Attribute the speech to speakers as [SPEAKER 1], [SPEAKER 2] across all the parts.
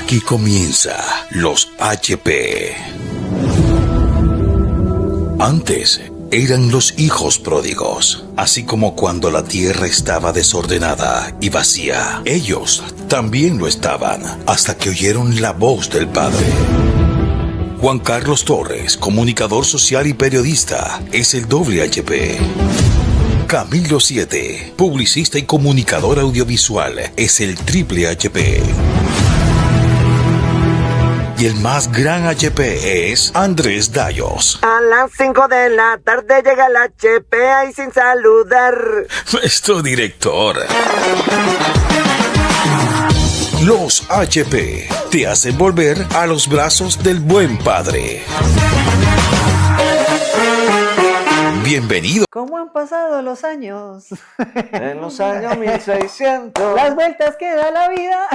[SPEAKER 1] Aquí comienza los HP. Antes eran los hijos pródigos, así como cuando la tierra estaba desordenada y vacía. Ellos también lo estaban, hasta que oyeron la voz del Padre. Juan Carlos Torres, comunicador social y periodista, es el doble HP. Camilo 7, publicista y comunicador audiovisual, es el triple HP. Y el más gran HP es Andrés Dayos.
[SPEAKER 2] A las 5 de la tarde llega el HP ahí sin saludar.
[SPEAKER 1] Nuestro director. Los HP te hacen volver a los brazos del buen padre. Bienvenido.
[SPEAKER 3] ¿Cómo han pasado los años?
[SPEAKER 4] En los años 1600.
[SPEAKER 3] Las vueltas que da la vida.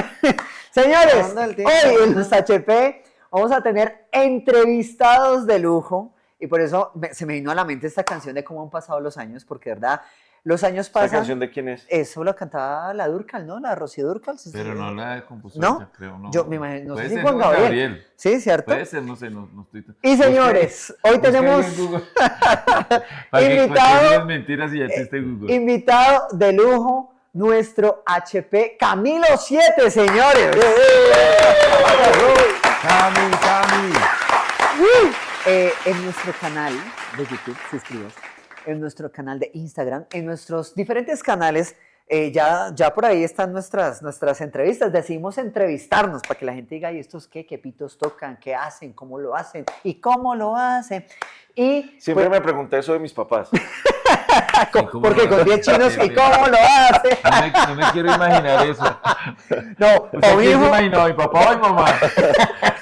[SPEAKER 3] Señores, hoy en los HP vamos a tener entrevistados de lujo y por eso se me vino a la mente esta canción de cómo han pasado los años, porque de verdad los años pasan.
[SPEAKER 4] ¿Esta canción de quién es?
[SPEAKER 3] Eso lo cantaba la Dúrcal, ¿no? La Rocío Dúrcal.
[SPEAKER 5] Pero no la compuso
[SPEAKER 3] ¿No?
[SPEAKER 5] ella, creo, no.
[SPEAKER 3] Yo me imagino, no sé
[SPEAKER 5] Puede
[SPEAKER 3] si
[SPEAKER 5] ser
[SPEAKER 3] Juan Gabriel. Sí, ¿cierto?
[SPEAKER 5] Puede ser, no sé, no estoy...
[SPEAKER 3] Y señores, hoy tenemos
[SPEAKER 5] invitado... mentiras y ya existe Google.
[SPEAKER 3] Invitado de lujo, nuestro HP Camilo 7, señores.
[SPEAKER 5] Cami.
[SPEAKER 3] En nuestro canal de YouTube, suscríbase, en nuestro canal de Instagram, en nuestros diferentes canales, ya por ahí están nuestras entrevistas. Decidimos entrevistarnos para que la gente diga, ¿y estos qué pitos tocan? ¿Qué hacen? ¿Cómo lo hacen? ¿Y cómo lo hacen? Y
[SPEAKER 4] siempre me pregunté eso de mis papás.
[SPEAKER 3] Porque con 10 chinos, ¿y cómo lo hace?
[SPEAKER 5] No me quiero imaginar eso.
[SPEAKER 3] No,
[SPEAKER 5] ¿Quién se imaginó? ¿Mi papá o mi mamá?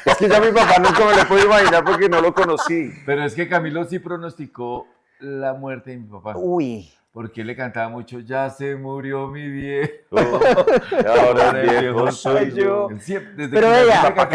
[SPEAKER 4] Es que ya mi papá nunca me lo puedo imaginar porque no lo conocí.
[SPEAKER 5] Pero es que Camilo sí pronosticó la muerte de mi papá.
[SPEAKER 3] Uy.
[SPEAKER 5] Porque él le cantaba mucho, ya se murió mi viejo.
[SPEAKER 4] Ahora el viejo soy yo.
[SPEAKER 3] Pero ella,
[SPEAKER 4] mi papá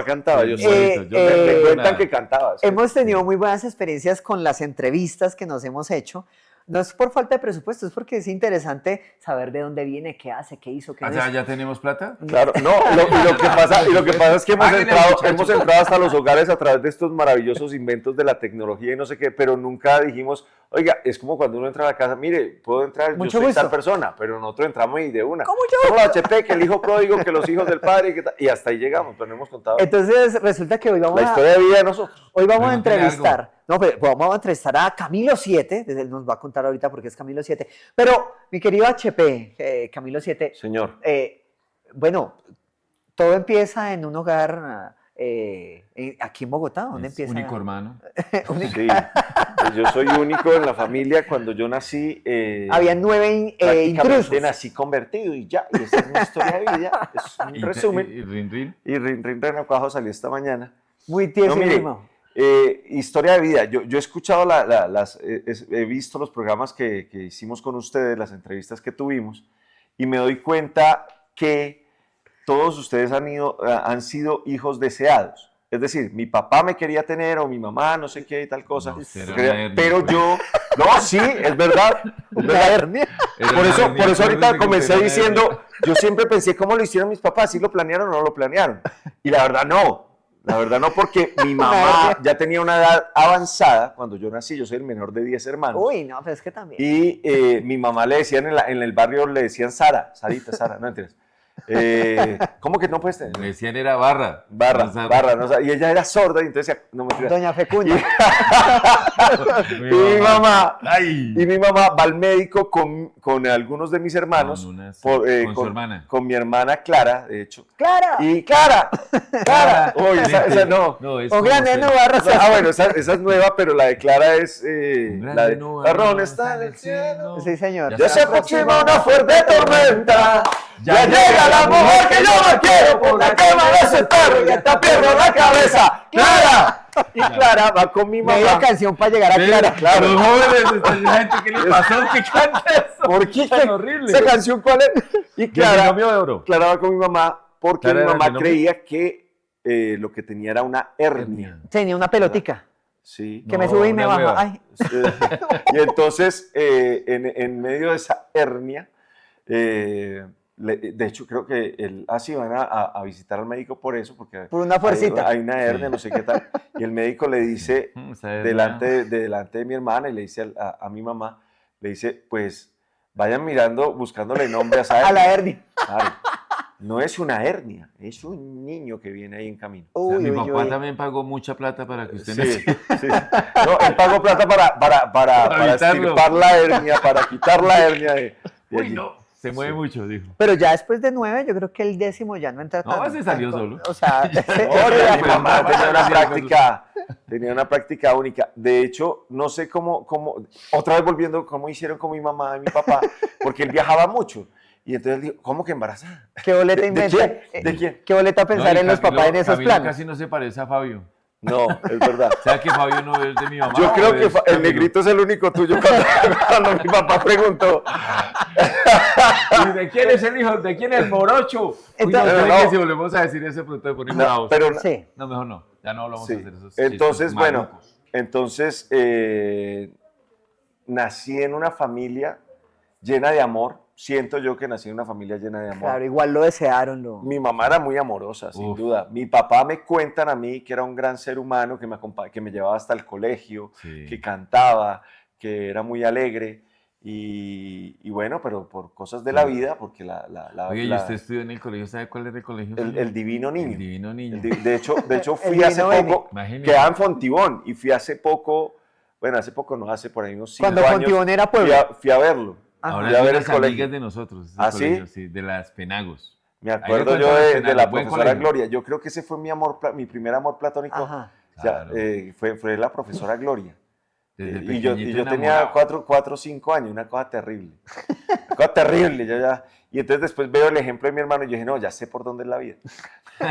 [SPEAKER 4] cantaba, yo solito. Me cuentan que cantaba.
[SPEAKER 3] Hemos tenido muy buenas experiencias con las entrevistas que nos hemos hecho. No es por falta de presupuesto, es porque es interesante saber de dónde viene, qué hace, qué hizo, qué no hizo.
[SPEAKER 5] ¿Ya tenemos plata?
[SPEAKER 4] Claro, no, lo que pasa es que hemos entrado hasta los hogares a través de estos maravillosos inventos de la tecnología y no sé qué, pero nunca dijimos, oiga, es como cuando uno entra a la casa, mire, puedo entrar,
[SPEAKER 3] mucho
[SPEAKER 4] yo soy
[SPEAKER 3] gusto.
[SPEAKER 4] tal persona, pero nosotros entramos y de una.
[SPEAKER 3] ¿Cómo yo?
[SPEAKER 4] Somos la HP, que el hijo pródigo, que los hijos del padre, y hasta ahí llegamos, pero no hemos contado.
[SPEAKER 3] Entonces resulta que hoy vamos
[SPEAKER 4] la historia de vida de nosotros.
[SPEAKER 3] Hoy vamos a entrevistar, vamos a entrevistar a Camilo 7, él nos va a contar ahorita porque es Camilo 7, pero mi querido HP, Camilo 7.
[SPEAKER 4] Señor.
[SPEAKER 3] Bueno, todo empieza en un hogar aquí en Bogotá, ¿dónde empieza?
[SPEAKER 5] Único hermano.
[SPEAKER 4] Sí, yo soy único en la familia. Cuando yo nací,
[SPEAKER 3] había 9 intrusos.
[SPEAKER 4] Nací convertido y ya, y esa es mi historia de vida, es un resumen.
[SPEAKER 5] Y Rin.
[SPEAKER 4] Y Rin Renacuajo salió esta mañana.
[SPEAKER 3] Muy tieso.
[SPEAKER 4] Historia de vida. Yo he escuchado he visto los programas que hicimos con ustedes, las entrevistas que tuvimos, y me doy cuenta que todos ustedes han sido hijos deseados. Es decir, mi papá me quería tener o mi mamá, no sé qué y tal cosa. No, pero yo... No, sí, es verdad. Por eso ahorita comencé diciendo, yo siempre pensé cómo lo hicieron mis papás, si lo planearon o no lo planearon. Y la verdad no, porque mi mamá ya tenía una edad avanzada cuando yo nací, yo soy el menor de 10 hermanos.
[SPEAKER 3] Uy, no, pero es que también.
[SPEAKER 4] Y mi mamá le decían en el barrio, le decían Sarita, no entiendes. ¿Cómo que no puedes tener?
[SPEAKER 5] Me decían era Barra,
[SPEAKER 4] no, y ella era sorda y entonces decía, no me entiendes.
[SPEAKER 3] Doña Fecuña.
[SPEAKER 4] Y mi mamá va al médico con algunos de mis hermanos,
[SPEAKER 5] con su hermana.
[SPEAKER 4] Con mi hermana Clara, de hecho.
[SPEAKER 3] ¡Clara!
[SPEAKER 4] Y Clara. Oye, esa no.
[SPEAKER 5] Es
[SPEAKER 3] un grande no barra.
[SPEAKER 4] Bueno, esa es nueva, pero la de Clara es la de Barrón está en el cielo.
[SPEAKER 3] Sí, señor.
[SPEAKER 4] Ya se aproxima una fuerte tormenta. Ya llega la mujer que yo no quiero por la cama de ese perro y hasta pierdo la cabeza. ¡Clara! Y Clara va con mi mamá.
[SPEAKER 3] Media canción para llegar a Clara.
[SPEAKER 4] Claro.
[SPEAKER 5] Los jóvenes, la gente, ¿qué le pasó? ¿Qué canta eso?
[SPEAKER 4] ¿Por qué?
[SPEAKER 5] Tan horrible.
[SPEAKER 4] ¿Esa canción cuál es? Y Clara va con mi mamá porque mi mamá creía que lo que tenía era una hernia.
[SPEAKER 3] Tenía una pelotica.
[SPEAKER 4] Sí.
[SPEAKER 3] Que me sube y me baja. Ay.
[SPEAKER 4] Y entonces, en medio de esa hernia, de hecho, creo que él, así van a visitar al médico por eso, porque
[SPEAKER 3] Por una fuercita.
[SPEAKER 4] hay una hernia,
[SPEAKER 5] Sí.
[SPEAKER 4] no sé qué tal, y el médico le dice,
[SPEAKER 5] Esa hernia.
[SPEAKER 4] delante de mi hermana, y le dice a mi mamá, le dice, pues, vayan mirando, buscándole nombre a esa hernia.
[SPEAKER 3] A la hernia.
[SPEAKER 4] Claro, no es una hernia, es un niño que viene ahí en camino.
[SPEAKER 5] O sea,
[SPEAKER 3] Uy,
[SPEAKER 5] mi
[SPEAKER 3] uy,
[SPEAKER 5] papá
[SPEAKER 3] uy.
[SPEAKER 5] también pagó mucha plata para que usted
[SPEAKER 4] Sí,
[SPEAKER 5] naciera.
[SPEAKER 4] sí. No, él pagó plata para
[SPEAKER 5] evitarlo.
[SPEAKER 4] extirpar la hernia, para quitar la hernia de
[SPEAKER 5] Uy,
[SPEAKER 4] allí.
[SPEAKER 5] no, se mueve mucho, dijo.
[SPEAKER 3] Pero ya después de 9, yo creo que el 10º ya no entra
[SPEAKER 5] No,
[SPEAKER 3] tan...
[SPEAKER 5] ese salió
[SPEAKER 3] tan-
[SPEAKER 5] solo.
[SPEAKER 3] O sea,
[SPEAKER 4] No, pero mi mamá tenía una práctica única. De hecho, no sé otra vez volviendo, cómo hicieron con mi mamá y mi papá, porque él viajaba mucho. Y entonces él dijo, ¿cómo que embarazada?
[SPEAKER 3] ¿qué boleta
[SPEAKER 4] ¿De
[SPEAKER 3] inventa?
[SPEAKER 4] quién? ¿De quién?
[SPEAKER 3] ¿Qué boleta pensar
[SPEAKER 5] No, y
[SPEAKER 3] en los
[SPEAKER 5] Camilo-
[SPEAKER 3] papás en esos
[SPEAKER 5] Camilo
[SPEAKER 3] planes?
[SPEAKER 5] casi no se parece a Fabio.
[SPEAKER 4] No, es verdad.
[SPEAKER 5] O sea que Fabio no es de mi mamá.
[SPEAKER 4] Yo
[SPEAKER 5] ¿o
[SPEAKER 4] creo que
[SPEAKER 5] es
[SPEAKER 4] el
[SPEAKER 5] Camilo?
[SPEAKER 4] negrito es el único tuyo cuando mi papá preguntó.
[SPEAKER 5] ¿Y de quién es el hijo? ¿De quién es el morocho? Uy, no,
[SPEAKER 3] Entonces-
[SPEAKER 5] ¿sabe
[SPEAKER 4] No.
[SPEAKER 5] que si volvemos a decir eso, pronto me ponemos
[SPEAKER 4] No,
[SPEAKER 5] bravos.
[SPEAKER 4] pero
[SPEAKER 3] Sí.
[SPEAKER 5] No, mejor no. Ya no vamos
[SPEAKER 4] sí.
[SPEAKER 5] a hacer esos chistes
[SPEAKER 4] Entonces, bueno,
[SPEAKER 5] malucos.
[SPEAKER 4] entonces nací en una familia llena de amor. Siento yo que nací en una familia llena de amor.
[SPEAKER 3] Claro, igual lo desearon.
[SPEAKER 4] Mi mamá era muy amorosa, sin
[SPEAKER 5] Uf.
[SPEAKER 4] duda. Mi papá me cuentan a mí que era un gran ser humano, que me llevaba hasta el colegio,
[SPEAKER 5] Sí.
[SPEAKER 4] que cantaba, que era muy alegre. Y bueno, pero por cosas de la
[SPEAKER 5] Sí.
[SPEAKER 4] vida, porque
[SPEAKER 5] Oye, ¿y usted estudió en el colegio? ¿Sabe cuál era el colegio? suyo?
[SPEAKER 4] el divino niño.
[SPEAKER 5] El divino niño.
[SPEAKER 4] De hecho fui
[SPEAKER 3] Divino
[SPEAKER 4] hace
[SPEAKER 3] Bene.
[SPEAKER 4] poco,
[SPEAKER 5] Imagínese.
[SPEAKER 4] quedaba en Fontibón, y fui hace poco, bueno, hace poco no, hace por ahí unos 5
[SPEAKER 3] Cuando
[SPEAKER 4] años.
[SPEAKER 3] Fontibón era pueblo.
[SPEAKER 4] Fui a verlo.
[SPEAKER 5] Ahora
[SPEAKER 4] fui a
[SPEAKER 5] es de
[SPEAKER 4] ver el
[SPEAKER 5] las amigas
[SPEAKER 4] colegio.
[SPEAKER 5] de nosotros. ese
[SPEAKER 4] ¿Ah, sí?
[SPEAKER 5] colegio, sí? De las Penagos.
[SPEAKER 4] Me
[SPEAKER 5] Ahí le
[SPEAKER 4] acuerdo
[SPEAKER 5] cuento
[SPEAKER 4] yo
[SPEAKER 5] las
[SPEAKER 4] de
[SPEAKER 5] penales,
[SPEAKER 4] la
[SPEAKER 5] buen
[SPEAKER 4] profesora
[SPEAKER 5] colegio.
[SPEAKER 4] Gloria. Yo creo que ese fue mi primer amor platónico.
[SPEAKER 3] Ajá.
[SPEAKER 4] O sea,
[SPEAKER 5] Claro.
[SPEAKER 4] fue la profesora Gloria.
[SPEAKER 5] Desde
[SPEAKER 4] Y yo
[SPEAKER 5] pequeñito
[SPEAKER 4] tenía
[SPEAKER 5] enamorado.
[SPEAKER 4] 4 o 5 años, una cosa terrible. Una cosa terrible. Y entonces después veo el ejemplo de mi hermano y yo dije, no, ya sé por dónde es la vida.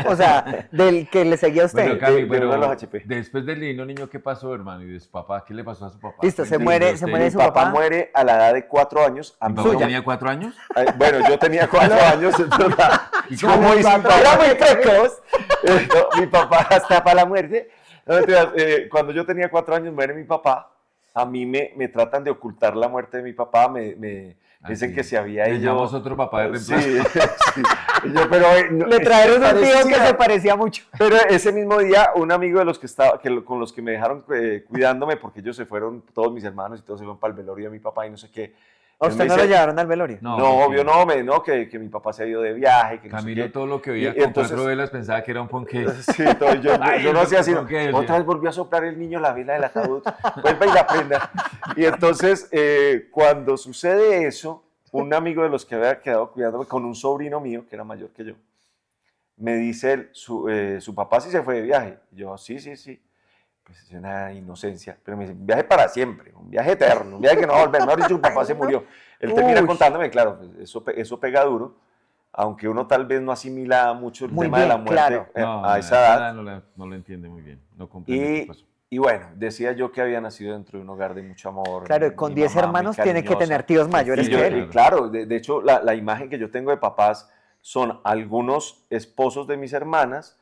[SPEAKER 3] O sea, del que le seguía a usted.
[SPEAKER 5] Bueno, Cami,
[SPEAKER 4] de
[SPEAKER 5] pero
[SPEAKER 4] uno de los HP.
[SPEAKER 5] después del divino niño, ¿qué pasó, hermano? ¿Y de su papá? ¿Qué le pasó a su papá?
[SPEAKER 3] Listo, se
[SPEAKER 5] Cuénteme
[SPEAKER 3] muere
[SPEAKER 5] usted.
[SPEAKER 3] mi
[SPEAKER 4] Mi
[SPEAKER 3] su
[SPEAKER 4] papá
[SPEAKER 3] papá.
[SPEAKER 4] muere a la edad de 4 años. A
[SPEAKER 5] ¿Mi
[SPEAKER 4] mí
[SPEAKER 5] papá
[SPEAKER 4] no-
[SPEAKER 5] tenía 4 años?
[SPEAKER 4] Bueno, yo tenía 4 años, entonces,
[SPEAKER 5] ¿Y
[SPEAKER 4] ¿cómo
[SPEAKER 5] cómo
[SPEAKER 4] hizo?
[SPEAKER 3] Era muy precoz.
[SPEAKER 4] No, mi papá hasta para la muerte. No, mentiras, cuando yo tenía 4 años muere mi papá. A mí me tratan de ocultar la muerte de mi papá. Me dicen
[SPEAKER 5] Así.
[SPEAKER 4] que se había
[SPEAKER 5] Le
[SPEAKER 4] ido.
[SPEAKER 5] llamamos otro papá de
[SPEAKER 4] Sí,
[SPEAKER 5] reemplazo.
[SPEAKER 4] sí. Y yo, pero,
[SPEAKER 3] Le trajeron un tío que
[SPEAKER 4] parecía.
[SPEAKER 3] se parecía mucho.
[SPEAKER 4] Pero ese mismo día, un amigo de los que estaba, con los que me dejaron cuidándome, porque ellos se fueron, todos mis hermanos y todos se fueron para el velorio de mi papá y no sé qué.
[SPEAKER 3] ¿A
[SPEAKER 4] él
[SPEAKER 3] usted
[SPEAKER 4] me
[SPEAKER 3] no lo
[SPEAKER 4] dice,
[SPEAKER 3] llevaron al velorio?
[SPEAKER 4] No,
[SPEAKER 5] porque
[SPEAKER 4] obvio, no, que mi papá se ha ido de viaje. Que no sé
[SPEAKER 5] Camilo
[SPEAKER 4] qué.
[SPEAKER 5] todo lo que veía
[SPEAKER 4] Y
[SPEAKER 5] con
[SPEAKER 4] entonces-
[SPEAKER 5] 4 velas pensaba que era un ponqué.
[SPEAKER 4] Sí, yo
[SPEAKER 5] Ay,
[SPEAKER 4] no hacía así.
[SPEAKER 5] ¿por qué decía?
[SPEAKER 4] Otra vez volvió a soplar el niño la vela del ataúd. Vuelva y la prenda. Y entonces, cuando sucede eso, un amigo de los que había quedado cuidándome con un sobrino mío, que era mayor que yo, me dice su papá sí se fue de viaje. Y yo, sí. Pues es una inocencia. Pero me dice, un viaje para siempre, un viaje eterno, un viaje que no va a volver. Mejor dicho, su papá se murió. Él termina
[SPEAKER 3] Uy.
[SPEAKER 4] contándome, claro, pues eso pega duro, aunque uno tal vez no asimila mucho el
[SPEAKER 3] Muy
[SPEAKER 4] tema de la
[SPEAKER 3] bien,
[SPEAKER 4] muerte
[SPEAKER 3] claro.
[SPEAKER 4] a esa edad.
[SPEAKER 5] No lo entiende muy bien. No comprende qué pasó.
[SPEAKER 4] Y bueno, decía yo que había nacido dentro de un hogar de mucho amor.
[SPEAKER 3] Claro, con
[SPEAKER 4] mi
[SPEAKER 3] 10
[SPEAKER 4] mamá muy
[SPEAKER 3] hermanos tiene que
[SPEAKER 4] cariñosa.
[SPEAKER 3] tener tíos mayores
[SPEAKER 4] Y
[SPEAKER 3] que
[SPEAKER 4] yo-
[SPEAKER 3] él.
[SPEAKER 4] Claro, de hecho, la imagen que yo tengo de papás son algunos esposos de mis hermanas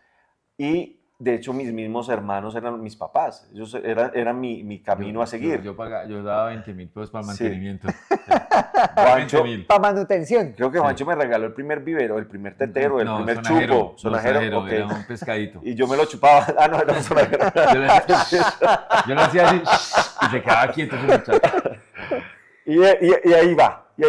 [SPEAKER 4] y de hecho mis mismos hermanos eran mis papás. Ellos eran mi camino a seguir.
[SPEAKER 5] Yo daba 20.000 pesos para el
[SPEAKER 4] Sí.
[SPEAKER 5] mantenimiento.
[SPEAKER 4] Juancho,
[SPEAKER 5] 20.000.
[SPEAKER 3] Para manutención.
[SPEAKER 4] creo que Juancho me regaló el primer vivero, el primer tetero, el
[SPEAKER 5] No,
[SPEAKER 4] primer
[SPEAKER 5] sonajero,
[SPEAKER 4] chupo.
[SPEAKER 5] no,
[SPEAKER 4] Sonajero, ok.
[SPEAKER 5] era un pescadito.
[SPEAKER 4] Y yo me lo chupaba. Ah, no, era un sonajero.
[SPEAKER 5] Yo lo hacía así y se quedaba quieto ese muchacho.
[SPEAKER 4] Y ahí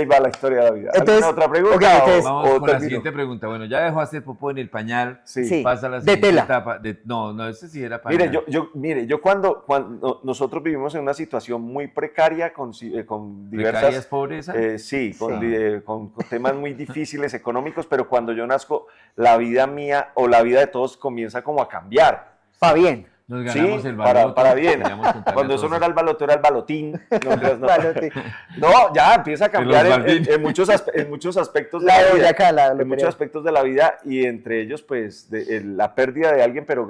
[SPEAKER 4] va la historia de la vida.
[SPEAKER 3] Entonces,
[SPEAKER 4] ¿Alguna otra pregunta?
[SPEAKER 3] ok, entonces-
[SPEAKER 5] Vamos
[SPEAKER 4] o
[SPEAKER 5] con la
[SPEAKER 4] termino?
[SPEAKER 5] siguiente pregunta. Bueno, ya dejó hacer popó en el pañal.
[SPEAKER 3] Sí.
[SPEAKER 5] Pasa a la
[SPEAKER 3] de
[SPEAKER 5] siguiente
[SPEAKER 3] tela.
[SPEAKER 5] etapa. No, ese sí era pañal.
[SPEAKER 4] Mire, yo cuando nosotros vivimos en una situación muy precaria con
[SPEAKER 5] ¿Precaria
[SPEAKER 4] diversas...
[SPEAKER 5] es pobreza?
[SPEAKER 4] Sí,
[SPEAKER 3] Sí.
[SPEAKER 4] con temas muy difíciles económicos, pero cuando yo nazco, la vida mía o la vida de todos comienza como a cambiar.
[SPEAKER 3] Para bien.
[SPEAKER 5] Nos ganamos
[SPEAKER 4] Sí,
[SPEAKER 5] el baloto.
[SPEAKER 4] para bien.
[SPEAKER 5] Queríamos contarle
[SPEAKER 4] Cuando
[SPEAKER 5] a
[SPEAKER 4] eso no
[SPEAKER 5] todos.
[SPEAKER 4] era el baloto, era el balotín. No, entonces no.
[SPEAKER 3] Balote.
[SPEAKER 4] No, ya empieza a cambiar
[SPEAKER 5] los Baldín.
[SPEAKER 4] en muchos aspectos de
[SPEAKER 3] La
[SPEAKER 4] la
[SPEAKER 3] de
[SPEAKER 4] vida.
[SPEAKER 3] Boyacá, la
[SPEAKER 4] En muchos
[SPEAKER 3] lotería.
[SPEAKER 4] aspectos de la vida y entre ellos, pues, la pérdida de alguien, pero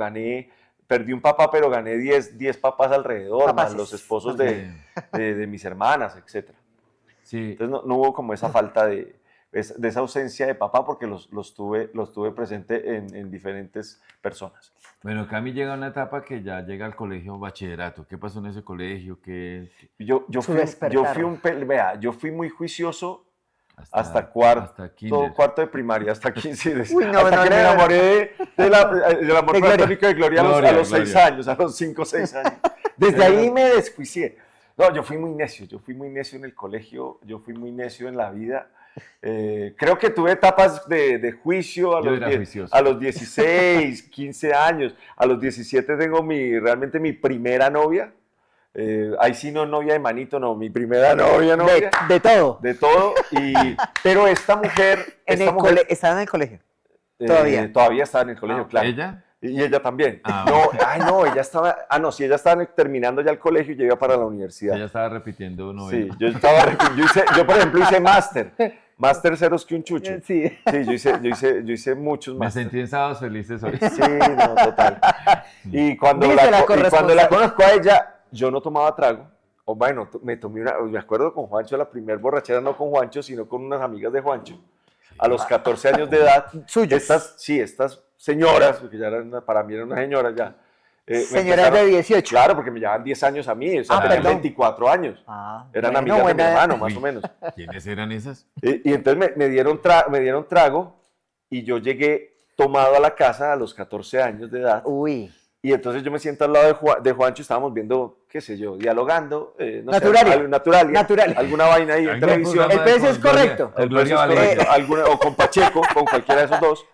[SPEAKER 4] perdí un papá, pero gané 10 papás alrededor, más
[SPEAKER 3] Papaces.
[SPEAKER 4] los esposos de mis hermanas, etc.
[SPEAKER 5] Sí.
[SPEAKER 4] Entonces no hubo como esa falta de esa ausencia de papá porque los tuve presente en diferentes personas.
[SPEAKER 5] Bueno, Cami llega a una etapa que ya llega al colegio bachillerato. ¿Qué pasó en ese colegio?
[SPEAKER 4] Yo
[SPEAKER 3] Su despertar.
[SPEAKER 4] fui muy juicioso hasta cuarto,
[SPEAKER 5] hasta kinder.
[SPEAKER 4] cuarto de primaria, hasta 15.
[SPEAKER 3] Uy, no,
[SPEAKER 4] hasta
[SPEAKER 3] no,
[SPEAKER 4] que
[SPEAKER 3] no,
[SPEAKER 4] me
[SPEAKER 3] no.
[SPEAKER 4] enamoré del amor
[SPEAKER 3] De Gloria.
[SPEAKER 4] platónico de Gloria, a los 6
[SPEAKER 5] Gloria.
[SPEAKER 4] años, a los 5 o 6 años. Desde ahí me desjuicié. No, yo fui muy necio en el colegio, yo fui muy necio en la vida. Creo que tuve etapas de juicio
[SPEAKER 5] Yo era juicioso.
[SPEAKER 4] a los 16, 15 años. A los 17 tengo realmente mi primera novia. Ahí sí no novia de manito, no, mi primera novia.
[SPEAKER 3] De todo.
[SPEAKER 4] De todo. Pero esta mujer...
[SPEAKER 3] Estaba en el colegio. Todavía.
[SPEAKER 4] Todavía estaba en el colegio, claro.
[SPEAKER 5] ¿Ella?
[SPEAKER 4] Y ella también.
[SPEAKER 5] Ah,
[SPEAKER 4] No, ella estaba... sí, ella estaba terminando ya el colegio y yo iba para la universidad.
[SPEAKER 5] Ella estaba repitiendo novela.
[SPEAKER 4] Sí, yo por ejemplo hice máster ceros que un chucho.
[SPEAKER 3] Sí.
[SPEAKER 4] Sí, yo hice muchos
[SPEAKER 5] Me
[SPEAKER 4] máster.
[SPEAKER 5] sentí en Sábados Felices hoy.
[SPEAKER 4] Sí, no, total. Y cuando
[SPEAKER 3] Dice la
[SPEAKER 4] la
[SPEAKER 3] corresponsal.
[SPEAKER 4] conozco a ella, yo no tomaba trago. O bueno, me acuerdo con Juancho, la primer borrachera, no con Juancho, sino con unas amigas de Juancho. A los 14 años de edad.
[SPEAKER 3] Suyos.
[SPEAKER 4] Estas señoras, porque para mí eran unas señoras ya.
[SPEAKER 3] Señoras de 18.
[SPEAKER 4] Claro, porque me llevaban 10 años a mí, o sea, tenían
[SPEAKER 3] perdón.
[SPEAKER 4] 24 años. Eran
[SPEAKER 3] Bueno,
[SPEAKER 4] amigas de mi
[SPEAKER 3] buena-
[SPEAKER 4] hermano, más
[SPEAKER 5] Uy.
[SPEAKER 4] o menos.
[SPEAKER 5] ¿Quiénes eran esas?
[SPEAKER 4] Y entonces me dieron trago y yo llegué tomado a la casa a los 14 años de edad.
[SPEAKER 3] Uy.
[SPEAKER 4] Y entonces yo me siento al lado de Juancho, estábamos viendo, qué sé yo, dialogando, no
[SPEAKER 3] Naturalia.
[SPEAKER 4] sé, Naturalia,
[SPEAKER 3] Naturalia.
[SPEAKER 4] alguna vaina ahí en
[SPEAKER 5] Algún
[SPEAKER 4] televisión.
[SPEAKER 3] El precio es correcto.
[SPEAKER 5] Con Gloria
[SPEAKER 4] Entonces,
[SPEAKER 5] Valeria.
[SPEAKER 4] o con Pacheco, con cualquiera de esos dos.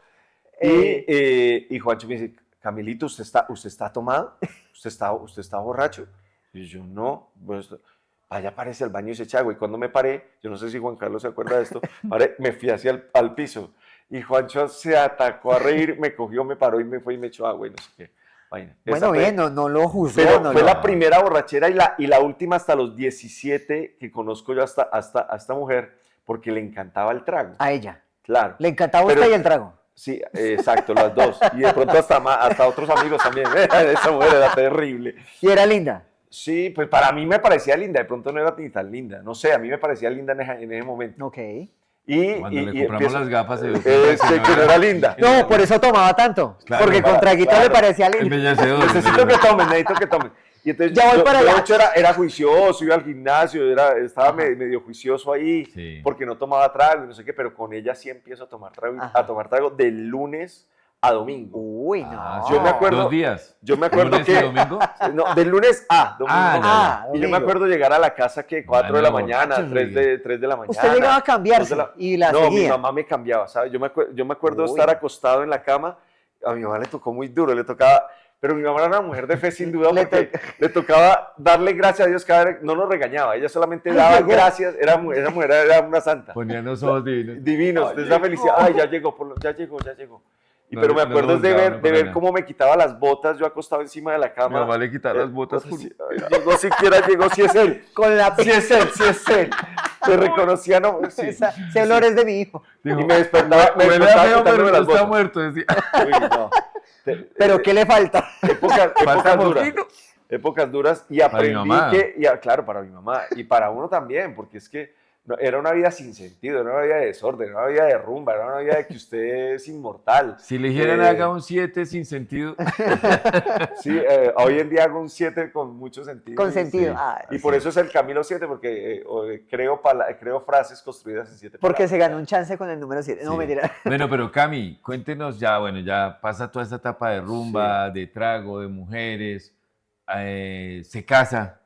[SPEAKER 4] Y Juancho me dice, Camilito, ¿usted está tomado? ¿Usted está borracho? Y yo, no, pues, vaya, aparece al baño y se echa agua. Y cuando me paré, yo no sé si Juan Carlos se acuerda de esto, me fui hacia al piso. Y Juancho se atacó a reír, me cogió, me paró y me fue y me echó agua y no sé qué. Vaina. Esa
[SPEAKER 3] Bueno,
[SPEAKER 4] fue-
[SPEAKER 3] bien, no lo juzgó.
[SPEAKER 4] Pero
[SPEAKER 3] no
[SPEAKER 4] fue
[SPEAKER 3] lo-
[SPEAKER 4] la primera borrachera y la última hasta los 17 que conozco yo a esta mujer, porque le encantaba el trago.
[SPEAKER 3] A ella.
[SPEAKER 4] Claro.
[SPEAKER 3] Le encantaba
[SPEAKER 4] Pero-
[SPEAKER 3] usted y el trago.
[SPEAKER 4] Sí, exacto, las dos. Y de pronto hasta otros amigos también. Esa mujer era terrible.
[SPEAKER 3] Y era linda.
[SPEAKER 4] Sí, pues para mí me parecía linda, de pronto no era ni tan linda. No sé, a mí me parecía linda en ese momento.
[SPEAKER 3] Ok.
[SPEAKER 5] Cuando le compramos las gafas, se dio cuenta
[SPEAKER 4] que no era linda.
[SPEAKER 3] No, por eso tomaba tanto.
[SPEAKER 5] Claro,
[SPEAKER 3] porque con traguito
[SPEAKER 4] claro.
[SPEAKER 3] le parecía
[SPEAKER 5] El
[SPEAKER 3] lindo.
[SPEAKER 5] bellecedor.
[SPEAKER 4] Necesito que tomen. Y entonces
[SPEAKER 3] Ya voy para
[SPEAKER 4] yo, de
[SPEAKER 3] allá.
[SPEAKER 4] hecho, era juicioso, iba al gimnasio, estaba medio juicioso ahí,
[SPEAKER 5] Sí.
[SPEAKER 4] porque no tomaba trago y no sé qué, pero con ella sí empiezo a tomar trago de lunes a domingo.
[SPEAKER 3] Uy, no.
[SPEAKER 5] Ah,
[SPEAKER 4] Yo me acuerdo-
[SPEAKER 5] 2 días.
[SPEAKER 4] Yo me acuerdo
[SPEAKER 5] ¿Lunes y
[SPEAKER 4] que...
[SPEAKER 5] domingo?
[SPEAKER 4] No, del lunes a domingo.
[SPEAKER 5] Ah,
[SPEAKER 4] Y yo me
[SPEAKER 3] domingo.
[SPEAKER 4] acuerdo llegar a la casa que 4 de la
[SPEAKER 5] Bueno,
[SPEAKER 4] mañana,
[SPEAKER 5] borracho,
[SPEAKER 4] 3 de la mañana.
[SPEAKER 3] Usted llegaba a cambiarse
[SPEAKER 4] 2
[SPEAKER 3] y la
[SPEAKER 4] No, mi
[SPEAKER 3] seguía.
[SPEAKER 4] mamá me cambiaba, ¿sabes? Yo me acuerdo
[SPEAKER 3] Uy.
[SPEAKER 4] estar acostado en la cama, a mi mamá le tocó muy duro, le tocaba... Pero mi mamá era una mujer de fe sin duda
[SPEAKER 3] Le
[SPEAKER 4] porque le tocaba darle gracias a Dios cada vez, no nos regañaba, ella solamente daba gracias, esa mujer era una santa.
[SPEAKER 5] Ponían los ojos divinos.
[SPEAKER 4] Divinos, de esa felicidad, ay, ya llegó. Y
[SPEAKER 5] No,
[SPEAKER 4] pero me
[SPEAKER 5] no
[SPEAKER 4] acuerdo
[SPEAKER 5] lo
[SPEAKER 4] de
[SPEAKER 5] juzgaba,
[SPEAKER 4] ver,
[SPEAKER 5] no
[SPEAKER 4] de
[SPEAKER 5] para
[SPEAKER 4] ver
[SPEAKER 5] nada.
[SPEAKER 4] cómo me quitaba las botas, yo acostado encima de la
[SPEAKER 5] Mi
[SPEAKER 4] cama.
[SPEAKER 5] mamá le quitaba las botas.
[SPEAKER 4] Sí, llegó siquiera, llegó, si es él.
[SPEAKER 3] Con la
[SPEAKER 4] Si es él. Me reconocía, no, sí.
[SPEAKER 3] Ese olor es de mi hijo.
[SPEAKER 5] Dijo,
[SPEAKER 4] Y me despertaba, me
[SPEAKER 5] huele a
[SPEAKER 4] despertaba
[SPEAKER 5] feo,
[SPEAKER 4] quitándome
[SPEAKER 5] pero
[SPEAKER 4] las
[SPEAKER 5] no está
[SPEAKER 4] botas.
[SPEAKER 5] muerto. Decía.
[SPEAKER 4] Uy, no.
[SPEAKER 3] Pero ¿qué le falta?
[SPEAKER 4] Épocas duras.
[SPEAKER 5] mosquito.
[SPEAKER 4] Épocas duras y
[SPEAKER 5] Para mi
[SPEAKER 4] aprendí
[SPEAKER 5] mamá.
[SPEAKER 4] claro, para mi mamá y para uno también, porque es que era una vida sin sentido, era una vida de desorden, era una vida de rumba, era una vida de que usted es inmortal.
[SPEAKER 5] Si le dijeran haga un 7 sin sentido.
[SPEAKER 4] Sí, hoy en día hago un 7 con mucho sentido.
[SPEAKER 3] Con sentido.
[SPEAKER 5] Sí.
[SPEAKER 3] Ah,
[SPEAKER 4] Y por eso es el Camilo 7, porque creo frases construidas en 7
[SPEAKER 3] porque se ganó un chance con el número 7. No,
[SPEAKER 5] Sí.
[SPEAKER 3] mentira.
[SPEAKER 5] Bueno, pero Cami, cuéntenos ya, bueno, ya pasa toda esta etapa de rumba, de trago, de mujeres, se casa.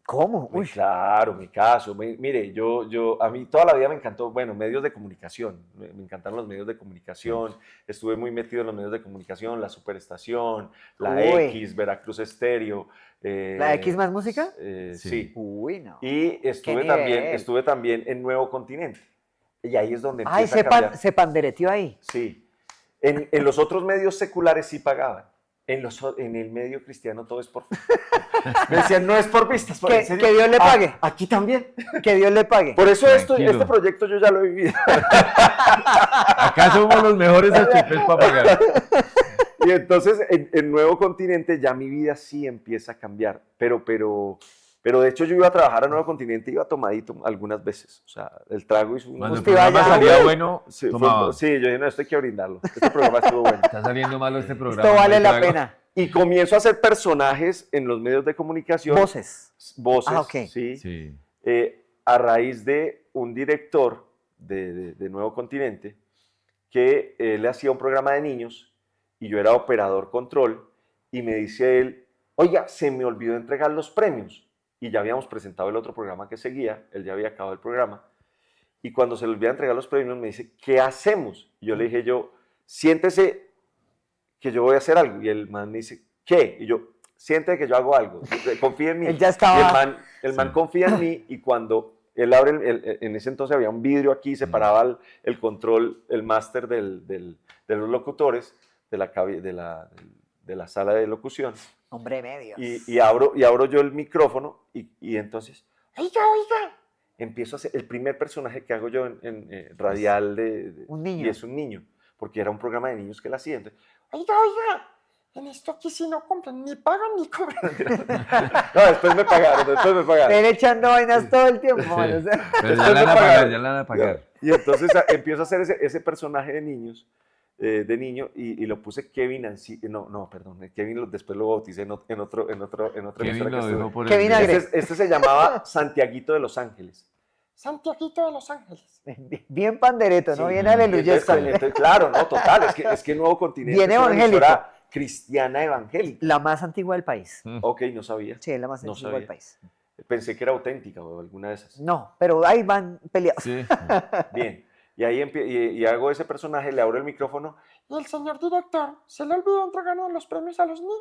[SPEAKER 3] ¿Cómo? Uy.
[SPEAKER 4] Claro, mi caso. Mire, a mí toda la vida me encantó, bueno, medios de comunicación. Me encantaron los medios de comunicación. Estuve muy metido en los medios de comunicación, la Superestación, la
[SPEAKER 3] Uy.
[SPEAKER 4] X, Veracruz Estéreo.
[SPEAKER 3] ¿La X más música?
[SPEAKER 4] Sí.
[SPEAKER 3] Uy, no.
[SPEAKER 4] Y
[SPEAKER 3] nivel.
[SPEAKER 4] estuve también en Nuevo Continente. Y ahí es donde
[SPEAKER 3] Ay,
[SPEAKER 4] empieza a cambiar.
[SPEAKER 3] se pandereteó ahí.
[SPEAKER 4] Sí. En los otros medios seculares sí pagaban. En el medio cristiano todo es por fe. Me decían, no es por vistas.
[SPEAKER 3] Que-
[SPEAKER 4] ¿en serio?
[SPEAKER 3] que Dios le pague.
[SPEAKER 4] Aquí también.
[SPEAKER 3] Que Dios le pague.
[SPEAKER 4] Por eso
[SPEAKER 5] Tranquilo.
[SPEAKER 4] este proyecto yo ya lo he vivido.
[SPEAKER 5] Acá somos los mejores HPs para pagar.
[SPEAKER 4] Y entonces en Nuevo Continente ya mi vida sí empieza a cambiar. Pero de hecho yo iba a trabajar a Nuevo Continente, iba tomadito algunas veces. O sea, el trago hizo un...
[SPEAKER 5] Cuando el
[SPEAKER 3] Usted iba
[SPEAKER 5] programa
[SPEAKER 3] allá.
[SPEAKER 5] salía bueno,
[SPEAKER 4] Sí,
[SPEAKER 5] tomaba.
[SPEAKER 4] sí, yo dije, no, esto hay que brindarlo. Este programa estuvo bueno.
[SPEAKER 5] Está saliendo malo este programa.
[SPEAKER 3] Esto vale
[SPEAKER 5] no
[SPEAKER 3] la
[SPEAKER 5] hay trago.
[SPEAKER 3] pena.
[SPEAKER 4] Y comienzo a hacer personajes en los medios de comunicación.
[SPEAKER 3] Voces.
[SPEAKER 4] Voces,
[SPEAKER 3] Ah, ok.
[SPEAKER 4] sí.
[SPEAKER 5] Sí.
[SPEAKER 4] A raíz de un director de Nuevo Continente, que él hacía un programa de niños y yo era operador control y me dice él, oiga, se me olvidó entregar los premios. Y ya habíamos presentado el otro programa que seguía, él ya había acabado el programa. Y cuando se le olvida entregar los premios, me dice, ¿qué hacemos? Y yo le dije, siéntese que yo voy a hacer algo. Y el man me dice, ¿qué? Y yo, siéntese que yo hago algo, confía en mí.
[SPEAKER 3] Él ya estaba...
[SPEAKER 4] Y el man confía en mí y cuando él abre, en ese entonces había un vidrio aquí, separaba el control, el máster de los locutores de la sala de locución.
[SPEAKER 3] Hombre medio.
[SPEAKER 4] Y abro yo el micrófono y entonces, oiga, empiezo a hacer el primer personaje que hago yo en radial
[SPEAKER 3] un niño.
[SPEAKER 4] Y es un niño, porque era un programa de niños que la hacía. Entonces, oiga, en esto aquí si no compran, ni pagan ni cobran. No, después me pagaron.
[SPEAKER 3] Él echando vainas todo el tiempo.
[SPEAKER 5] Sí,
[SPEAKER 3] man, o sea.
[SPEAKER 5] pero ya la van a pagar.
[SPEAKER 4] Y entonces empiezo a hacer ese personaje de niños, de niño, y lo puse Kevin Kevin después lo bauticé en otro
[SPEAKER 5] Kevin lo dejó por
[SPEAKER 3] Kevin
[SPEAKER 5] el...
[SPEAKER 3] Agre.
[SPEAKER 4] este se llamaba Santiaguito de Los Ángeles. Santiaguito de Los Ángeles.
[SPEAKER 3] Bien pandereto, ¿no?
[SPEAKER 4] Sí,
[SPEAKER 3] Bien aleluyesco.
[SPEAKER 4] entonces, claro, no, total, es que Nuevo Continente
[SPEAKER 3] Bien
[SPEAKER 4] es una
[SPEAKER 3] evangélico.
[SPEAKER 4] emisora cristiana evangélica.
[SPEAKER 3] La más antigua del país.
[SPEAKER 4] Ok, no sabía.
[SPEAKER 3] Sí, es la más
[SPEAKER 4] No
[SPEAKER 3] antigua
[SPEAKER 4] sabía.
[SPEAKER 3] del país.
[SPEAKER 4] Pensé que era auténtica o alguna de esas.
[SPEAKER 3] No, pero ahí van peleados.
[SPEAKER 5] Sí.
[SPEAKER 4] Bien, y ahí y hago ese personaje, le abro el micrófono y el señor director se le olvidó entregarnos los premios a los niños.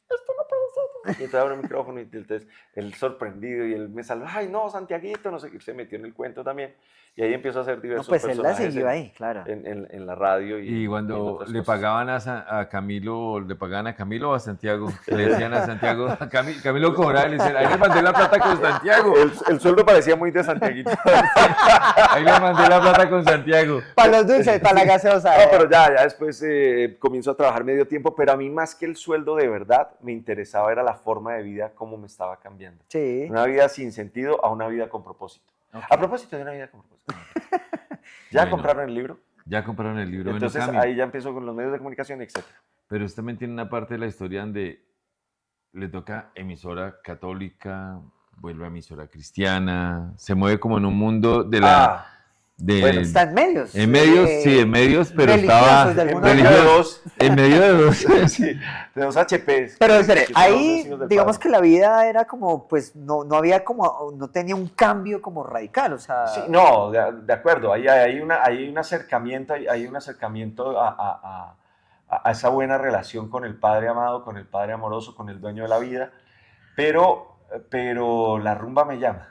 [SPEAKER 4] Esto no puede ser. Y entonces abro el micrófono y entonces él sorprendido y él me saluda, ay no, Santiaguito, no sé qué, se metió en el cuento también. Y ahí empiezo a hacer
[SPEAKER 3] No,
[SPEAKER 4] diversos
[SPEAKER 3] pues él la
[SPEAKER 4] personajes
[SPEAKER 3] siguió ahí, claro.
[SPEAKER 4] en la radio.
[SPEAKER 5] Y
[SPEAKER 4] en
[SPEAKER 5] cuando
[SPEAKER 4] otras
[SPEAKER 5] le
[SPEAKER 4] cosas.
[SPEAKER 5] pagaban a Camilo, ¿le pagaban a Camilo o a Santiago? Le decían a Santiago, Camilo cobraba y le decían, ahí le mandé la plata con Santiago.
[SPEAKER 4] El sueldo parecía muy de Santiaguito.
[SPEAKER 5] Ahí le mandé la plata con Santiago.
[SPEAKER 3] Para los dulces, para la gaseosa.
[SPEAKER 4] No, pero ya después comienzo a trabajar medio tiempo, pero a mí más que el sueldo de verdad, me interesaba era la forma de vida, cómo me estaba cambiando.
[SPEAKER 3] Sí.
[SPEAKER 4] Una vida sin sentido a una vida con propósito.
[SPEAKER 3] Ok.
[SPEAKER 4] A propósito de una vida con propósito. ¿Ya
[SPEAKER 5] Bueno.
[SPEAKER 4] compraron el libro?
[SPEAKER 5] Ya compraron el libro. Bueno,
[SPEAKER 4] Entonces
[SPEAKER 5] Cami,
[SPEAKER 4] ahí ya empiezo con los medios de comunicación, etc.
[SPEAKER 5] pero usted también tiene una parte de la historia donde le toca emisora católica, vuelve a emisora cristiana, se mueve como en un mundo de la...
[SPEAKER 4] bueno,
[SPEAKER 3] Está en medios.
[SPEAKER 5] En medios, sí, en medios, pero
[SPEAKER 3] religiosos
[SPEAKER 5] estaba
[SPEAKER 3] de
[SPEAKER 4] en
[SPEAKER 3] alguna
[SPEAKER 4] medio
[SPEAKER 3] manera.
[SPEAKER 4] de dos,
[SPEAKER 5] en medio de dos.
[SPEAKER 4] sí, de dos HPs.
[SPEAKER 3] Pero espere,
[SPEAKER 4] que son los
[SPEAKER 3] ahí
[SPEAKER 4] vecinos del
[SPEAKER 3] digamos
[SPEAKER 4] padre.
[SPEAKER 3] que la vida era como, pues no había como, no tenía un cambio como radical, o sea.
[SPEAKER 4] Sí, no, de acuerdo, hay un acercamiento, hay un acercamiento a esa buena relación con el Padre amado, con el Padre amoroso, con el dueño de la vida, pero la rumba me llama.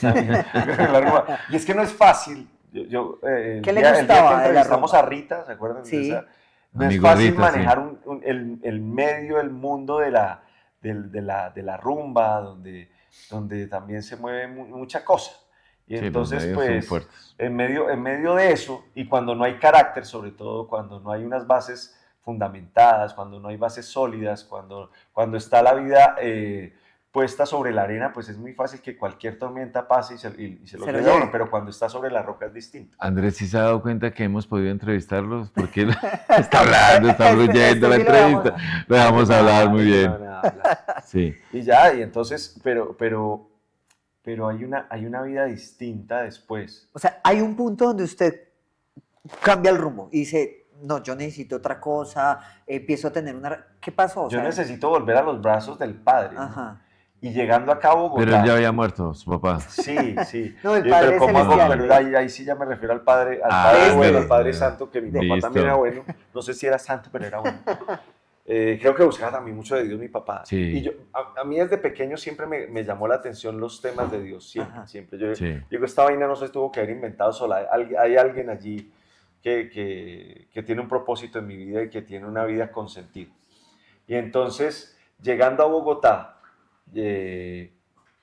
[SPEAKER 4] La rumba. Y es que no es fácil.
[SPEAKER 3] ¿Qué le
[SPEAKER 4] el día
[SPEAKER 3] gustaba
[SPEAKER 4] que
[SPEAKER 3] de la
[SPEAKER 4] entrevistamos
[SPEAKER 3] rumba?
[SPEAKER 4] a Rita, ¿se acuerdan? de
[SPEAKER 3] Sí.
[SPEAKER 4] esa? No
[SPEAKER 5] Amigo
[SPEAKER 4] es fácil
[SPEAKER 5] Rita,
[SPEAKER 4] manejar el medio, el mundo de la rumba, donde también se mueve mucha cosa. Y
[SPEAKER 5] Sí, los
[SPEAKER 4] entonces,
[SPEAKER 5] medios son
[SPEAKER 4] pues,
[SPEAKER 5] fuertes.
[SPEAKER 4] en medio de eso, y cuando no hay carácter, sobre todo, cuando no hay unas bases fundamentadas, cuando no hay bases sólidas, cuando está la vida puesta sobre la arena, pues es muy fácil que cualquier tormenta pase y se lo
[SPEAKER 3] Se lo
[SPEAKER 4] lleve a
[SPEAKER 3] lleve.
[SPEAKER 4] uno, pero cuando está sobre la roca es distinto.
[SPEAKER 5] Andrés, ¿sí se ha dado cuenta que hemos podido entrevistarlos? Porque él está hablando, está fluyendo la
[SPEAKER 3] sí lo dejamos.
[SPEAKER 5] entrevista. Lo dejamos hablar muy bien. Sí.
[SPEAKER 4] Y ya, y entonces, pero hay una vida distinta después.
[SPEAKER 3] O sea, hay un punto donde usted cambia el rumbo y dice, no, yo necesito otra cosa, empiezo a tener una... ¿Qué pasó? O
[SPEAKER 4] Yo
[SPEAKER 3] sea,
[SPEAKER 4] necesito volver a los brazos del padre. ¿no?
[SPEAKER 3] Ajá.
[SPEAKER 4] Y llegando acá a Bogotá.
[SPEAKER 5] Pero él ya había muerto, su papá.
[SPEAKER 4] Sí, sí.
[SPEAKER 3] No, el
[SPEAKER 4] Yo,
[SPEAKER 3] Padre
[SPEAKER 4] pero ¿cómo hago?
[SPEAKER 3] Celestial.
[SPEAKER 4] Pero ahí sí ya me refiero al Padre
[SPEAKER 5] Ah,
[SPEAKER 4] bueno,
[SPEAKER 3] este.
[SPEAKER 4] al Padre Santo, que mi papá
[SPEAKER 5] Listo.
[SPEAKER 4] también era bueno. No sé si era santo, pero era bueno. Creo que buscaba también mucho de Dios mi papá.
[SPEAKER 5] Sí.
[SPEAKER 4] Y yo, a mí desde pequeño siempre me llamó la atención los temas de Dios, siempre,
[SPEAKER 3] Ajá.
[SPEAKER 4] siempre. Yo
[SPEAKER 5] Sí.
[SPEAKER 4] digo, esta vaina no se tuvo que haber inventado sola. Hay alguien allí que tiene un propósito en mi vida y que tiene una vida con sentido. Y entonces, llegando a Bogotá,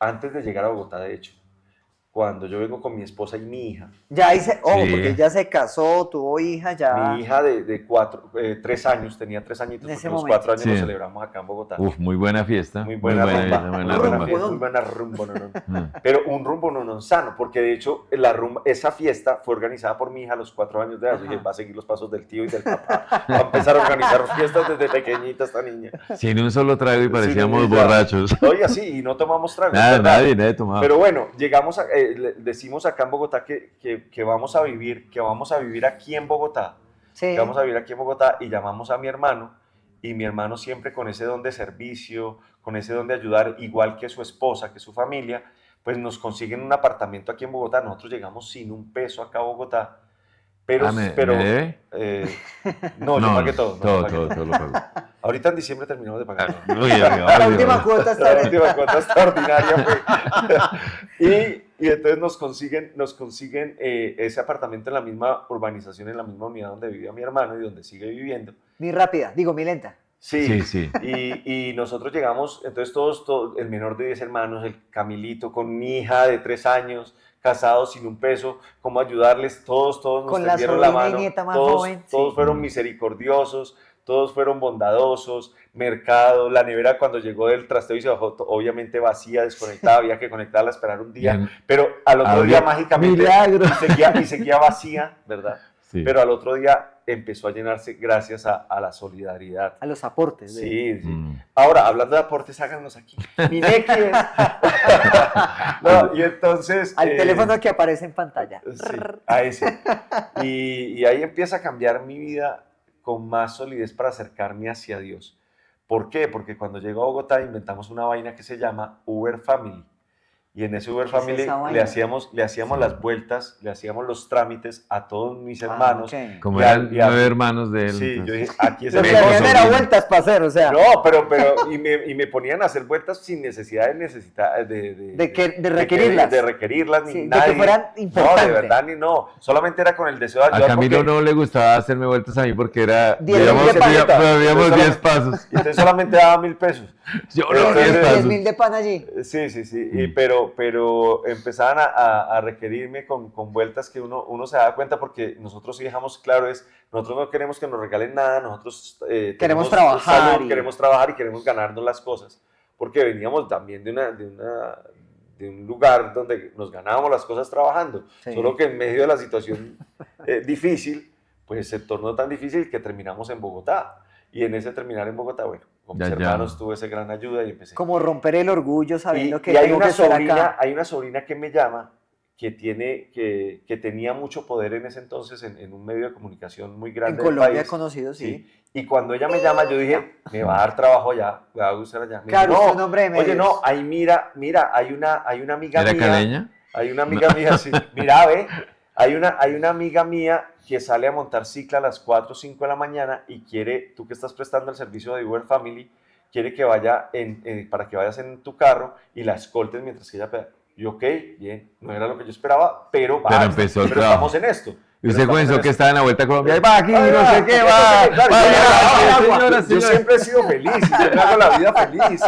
[SPEAKER 4] antes de llegar a Bogotá, de hecho, cuando yo vengo con mi esposa y mi hija,
[SPEAKER 3] Ya hice,
[SPEAKER 5] Sí.
[SPEAKER 3] porque ya se casó, tuvo hija, ya...
[SPEAKER 4] mi hija de 3 años, tenía 3 añitos,
[SPEAKER 3] En ese
[SPEAKER 4] porque los
[SPEAKER 3] momento.
[SPEAKER 4] 4 años
[SPEAKER 5] Sí.
[SPEAKER 4] lo celebramos acá en Bogotá.
[SPEAKER 5] Uf, muy buena fiesta.
[SPEAKER 4] Muy buena rumba,
[SPEAKER 5] fiesta,
[SPEAKER 4] muy
[SPEAKER 5] buena
[SPEAKER 4] buena
[SPEAKER 5] rumba.
[SPEAKER 4] fiesta, muy buena rumba, no.
[SPEAKER 5] Ah.
[SPEAKER 4] Pero un rumbo no sano, porque de hecho la rumba, esa fiesta fue organizada por mi hija a los 4 años de edad. Yo dije,
[SPEAKER 3] Ajá.
[SPEAKER 4] va a seguir los pasos del tío y del papá. Va a empezar a organizar fiestas desde pequeñita esta niña.
[SPEAKER 5] Sin un solo trago y parecíamos
[SPEAKER 4] Sí, ya.
[SPEAKER 5] borrachos.
[SPEAKER 4] Oiga, sí, y no tomamos trago. es
[SPEAKER 5] Nada,
[SPEAKER 4] verdad.
[SPEAKER 5] nadie tomaba.
[SPEAKER 4] Pero bueno, llegamos a, decimos acá en Bogotá que vamos a vivir aquí en Bogotá,
[SPEAKER 3] Sí.
[SPEAKER 4] que vamos a vivir aquí en Bogotá y llamamos a mi hermano, y mi hermano siempre con ese don de servicio, con ese don de ayudar, igual que su esposa, que su familia, pues nos consiguen un apartamento aquí en Bogotá. Nosotros llegamos sin un peso acá a Bogotá, pero...
[SPEAKER 5] ¿Me
[SPEAKER 4] pero
[SPEAKER 5] debe?
[SPEAKER 4] no, yo pagué todo.
[SPEAKER 5] Todo,
[SPEAKER 4] pagué
[SPEAKER 5] todo lo pago.
[SPEAKER 4] Ahorita en diciembre terminamos de pagar.
[SPEAKER 3] La última cuota está
[SPEAKER 4] La última cuota extraordinaria fue. Y entonces nos consiguen ese apartamento en la misma urbanización, en la misma unidad donde vivía mi hermano y donde sigue viviendo.
[SPEAKER 3] Mi rápida, digo, mi lenta.
[SPEAKER 4] Sí,
[SPEAKER 5] Sí.
[SPEAKER 4] Y nosotros llegamos, entonces todos, el menor de 10 hermanos, el Camilito, con mi hija de 3 años, casados sin un peso, cómo ayudarles, todos nos
[SPEAKER 3] Con la
[SPEAKER 4] tendieron la
[SPEAKER 3] sobrina y
[SPEAKER 4] mano,
[SPEAKER 3] nieta más
[SPEAKER 4] todos,
[SPEAKER 3] joven,
[SPEAKER 4] todos
[SPEAKER 3] sí.
[SPEAKER 4] fueron misericordiosos, todos fueron bondadosos, mercado, la nevera cuando llegó del trasteo y se bajó, obviamente vacía, desconectada, había que conectarla, esperar un día,
[SPEAKER 5] Bien.
[SPEAKER 4] pero al otro día
[SPEAKER 5] Abrió.
[SPEAKER 4] mágicamente
[SPEAKER 5] ¡Milagro!
[SPEAKER 4] y seguía vacía, ¿verdad?
[SPEAKER 5] Sí.
[SPEAKER 4] Pero al otro día empezó a llenarse gracias a la solidaridad.
[SPEAKER 3] A los aportes.
[SPEAKER 4] Sí.
[SPEAKER 5] Mm.
[SPEAKER 4] Ahora, hablando de aportes, háganos aquí. Mineki es. No, y entonces...
[SPEAKER 3] Al teléfono que aparece en pantalla.
[SPEAKER 4] Sí, a ese. Y ahí empieza a cambiar mi vida con más solidez para acercarme hacia Dios. ¿Por qué? Porque cuando llego a Bogotá inventamos una vaina que se llama Uber Family. Y en ese Uber
[SPEAKER 3] ¿Qué es
[SPEAKER 4] Family
[SPEAKER 3] esa vaina?
[SPEAKER 4] le hacíamos las vueltas, le hacíamos los trámites a todos mis hermanos.
[SPEAKER 3] ok.
[SPEAKER 5] Como
[SPEAKER 4] Y a-
[SPEAKER 5] eran
[SPEAKER 4] y a-
[SPEAKER 5] 9 hermanos de él.
[SPEAKER 4] Sí, yo
[SPEAKER 5] entonces.
[SPEAKER 4] dije, aquí es
[SPEAKER 3] Lo
[SPEAKER 4] el
[SPEAKER 3] que
[SPEAKER 5] Mejor
[SPEAKER 3] hacían
[SPEAKER 4] negocio.
[SPEAKER 3] era
[SPEAKER 5] sobrino.
[SPEAKER 3] vueltas para hacer, o sea,
[SPEAKER 4] No, y me ponían a hacer vueltas sin necesidad de
[SPEAKER 3] requerirlas.
[SPEAKER 4] De requerirlas, ni
[SPEAKER 3] Sí, de que
[SPEAKER 4] nadie.
[SPEAKER 3] fueran
[SPEAKER 4] No, de
[SPEAKER 3] importantes.
[SPEAKER 4] verdad, ni no. Solamente era con el deseo de
[SPEAKER 5] A
[SPEAKER 4] ayudar.
[SPEAKER 5] Camilo
[SPEAKER 4] porque-
[SPEAKER 5] no le gustaba hacerme vueltas a mí porque era.
[SPEAKER 3] 10
[SPEAKER 5] Veíamos
[SPEAKER 3] de
[SPEAKER 4] panita.
[SPEAKER 5] 10 pasos.
[SPEAKER 4] Y usted solamente daba 1.000 pesos.
[SPEAKER 5] Yo no,
[SPEAKER 4] Entonces,
[SPEAKER 5] 10
[SPEAKER 3] 10
[SPEAKER 5] pasos.
[SPEAKER 3] mil de pan allí.
[SPEAKER 4] Sí. Pero empezaban a requerirme con vueltas que uno se daba cuenta, porque nosotros sí dejamos claro, nosotros no queremos que nos regalen nada, nosotros
[SPEAKER 3] Queremos
[SPEAKER 4] tenemos
[SPEAKER 3] trabajar
[SPEAKER 4] salud,
[SPEAKER 3] y-
[SPEAKER 4] queremos trabajar y queremos ganarnos las cosas, porque veníamos también de un lugar donde nos ganábamos las cosas trabajando,
[SPEAKER 3] Sí.
[SPEAKER 4] solo que en medio de la situación difícil, pues se tornó tan difícil que terminamos en Bogotá. Y en ese terminar en Bogotá, bueno, con mis
[SPEAKER 5] Ya.
[SPEAKER 4] hermanos tuve esa gran ayuda y empecé.
[SPEAKER 3] Como romper el orgullo sabiendo que
[SPEAKER 4] Y hay
[SPEAKER 3] tengo
[SPEAKER 4] una
[SPEAKER 3] que estar
[SPEAKER 4] sobrina,
[SPEAKER 3] acá.
[SPEAKER 4] hay una sobrina que me llama que tenía mucho poder en ese entonces en un medio de comunicación muy
[SPEAKER 3] En
[SPEAKER 4] grande del
[SPEAKER 3] Colombia
[SPEAKER 4] país.
[SPEAKER 3] conocido, sí.
[SPEAKER 4] Y cuando ella me llama, yo dije, me va a dar trabajo allá, me va a gustar allá. Me
[SPEAKER 3] Claro,
[SPEAKER 4] dijo,
[SPEAKER 3] usted es un hombre de
[SPEAKER 4] oye,
[SPEAKER 3] medios.
[SPEAKER 4] no, ahí mira, hay una amiga
[SPEAKER 5] ¿Era
[SPEAKER 4] mía.
[SPEAKER 5] caleña?
[SPEAKER 4] Hay una amiga mía, sí. Mira, ve, hay una amiga mía que sale a montar cicla a las 4 o 5 de la mañana y quiere, tú que estás prestando el servicio de Uber Family, quiere que vaya para que vayas en tu carro y la escoltes mientras que ella pedala. Y ok, bien, no era lo que yo esperaba, pero
[SPEAKER 5] empezó el
[SPEAKER 4] pero
[SPEAKER 5] trabajo.
[SPEAKER 4] estamos en esto.
[SPEAKER 5] Y usted comenzó que estaba en la Vuelta a Colombia.
[SPEAKER 4] Ay,
[SPEAKER 5] ¡Ahí va aquí!
[SPEAKER 4] Ay,
[SPEAKER 5] ¡No sé qué! ¡Va!
[SPEAKER 4] claro,
[SPEAKER 5] ¡Va!
[SPEAKER 4] yo-
[SPEAKER 5] ¡Señora!
[SPEAKER 4] Yo siempre he sido feliz, y yo me hago la vida feliz.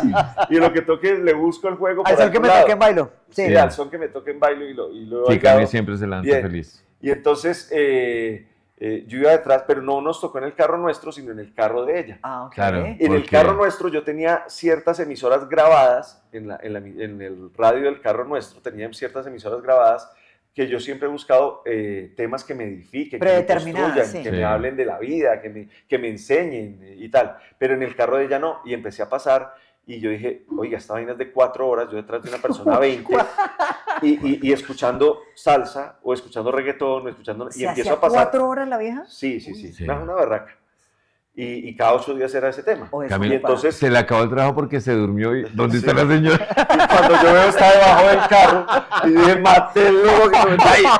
[SPEAKER 4] Y lo que toque le busco el juego
[SPEAKER 3] Al
[SPEAKER 4] por
[SPEAKER 3] sol que
[SPEAKER 4] algún
[SPEAKER 3] me
[SPEAKER 4] lado.
[SPEAKER 3] toque en bailo. Sí.
[SPEAKER 4] Sí, al son que me toque en bailo y lo
[SPEAKER 5] Sí,
[SPEAKER 4] he
[SPEAKER 5] Cami
[SPEAKER 4] bailado.
[SPEAKER 5] siempre se lanza
[SPEAKER 4] Bien.
[SPEAKER 5] feliz.
[SPEAKER 4] Y entonces yo iba detrás, pero no nos tocó en el carro nuestro, sino en el carro de ella.
[SPEAKER 3] Ah, ok.
[SPEAKER 5] Claro.
[SPEAKER 4] Y en el
[SPEAKER 5] ¿Por qué?
[SPEAKER 4] carro nuestro yo tenía ciertas emisoras grabadas, en el radio del carro nuestro tenía ciertas emisoras grabadas que yo siempre he buscado temas que me edifiquen, que me
[SPEAKER 3] Predeterminadas,
[SPEAKER 4] construyan,
[SPEAKER 3] sí.
[SPEAKER 4] que
[SPEAKER 5] Sí.
[SPEAKER 4] me hablen de la vida, que me enseñen y tal. Pero en el carro de ella no, y empecé a pasar y yo dije, oiga, esta vaina es de 4 horas, yo detrás de una persona 20 y escuchando salsa o escuchando reggaetón o escuchando...
[SPEAKER 3] ¿Se
[SPEAKER 4] Y empiezo
[SPEAKER 3] hacía
[SPEAKER 4] a pasar...
[SPEAKER 3] 4 horas la vieja?
[SPEAKER 4] Sí,
[SPEAKER 5] Sí.
[SPEAKER 4] una berraca. Y cada 8 días era ese tema.
[SPEAKER 3] ¿O
[SPEAKER 5] Camilo,
[SPEAKER 4] Y entonces,
[SPEAKER 5] se le acabó el trabajo porque se durmió. Y, ¿dónde
[SPEAKER 4] Sí.
[SPEAKER 5] está la señora?
[SPEAKER 4] y cuando yo veo está debajo del carro, y dije, matélo, que me